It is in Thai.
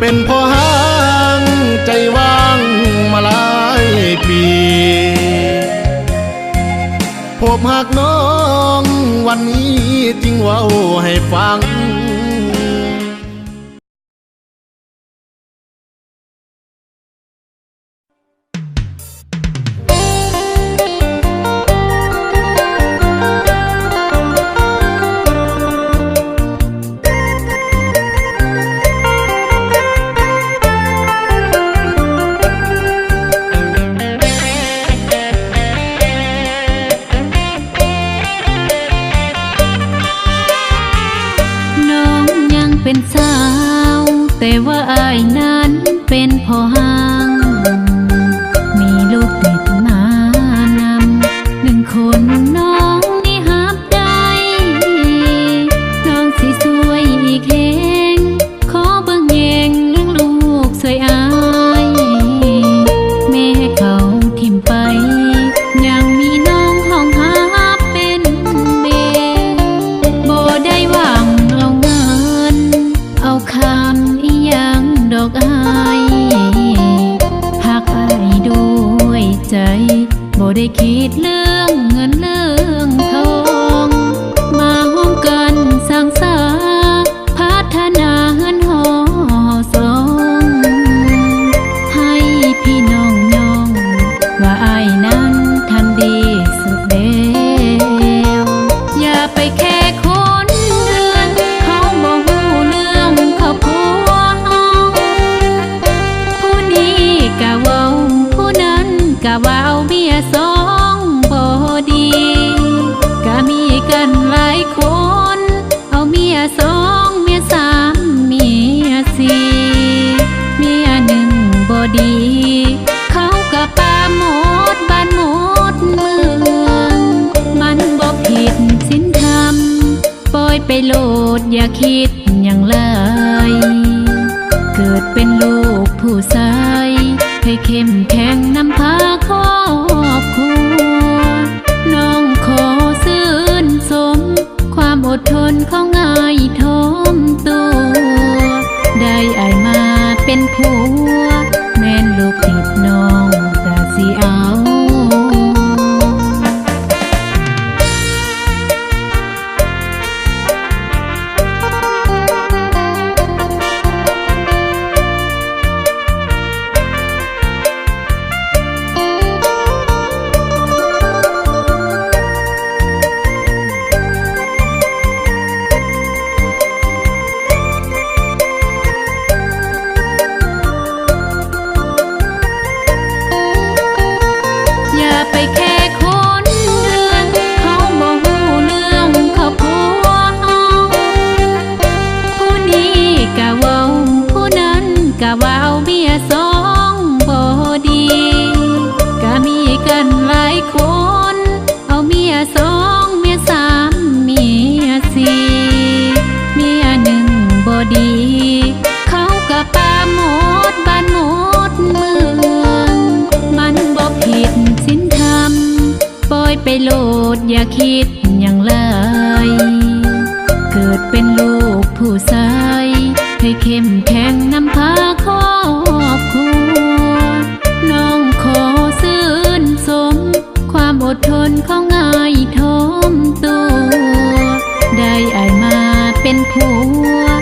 เป็นพ่อหางใจว่างมาหลายปีพบหักน้องวันนี้จึงเว้าให้ฟังเป็นสาวแต่ว่าอายนั้นเป็นพ่อหางมีลูกติดมานำหนึ่งคนน้องนี่หับได้น้องสิสวยอีกแห่งขอเบิ่งแยงเลี้ยงลูกสวยอายแม่เขาทิ่มไปยังมีน้องห้องหาเป็นเมบ่ได้หวังเอาคำอีหยังดอกอายหักอายด้วยใจบ่ได้คิดเรื่องเงินเรื่องทองมาร่วมกันสร้างสรรค์พัฒนาเฮือนหอสองให้พี่น้องยองว่าอายนั้นทำดีสุดแล้วอย่าไปแค่คนเดือนเขาบ่ฮู้เรื่องเขาผัวเฮาผู้นี้กะเว้าผู้นั้นกะว่าเอาเมียสองบ่ดีกะมีกันหลายคนเอาเมียสองเมียสามเมียสี่เมียหนึ่งบ่ดีเขากะปาหมดบ้านหมดเมืองมันบ่ผิดศีลธรรมปล่อยไปโลดอย่าคิดอย่างไรเกิดเป็นลูกผู้ชายให้เข้มแข็งนำพาครอบครัวน้องขอซื่นสมความอดทนของอายทมตัวได้อายมาเป็นผัวแม่นลูกติดน้องกะสิเอา ไปโลดอย่าคิดอย่างไรเกิดเป็นลูกผู้ชายให้เข้มแข็งนำพาครอบครัวน้องขอซื่นสมความอดทนของอายทมตัวได้อายมาเป็นผัว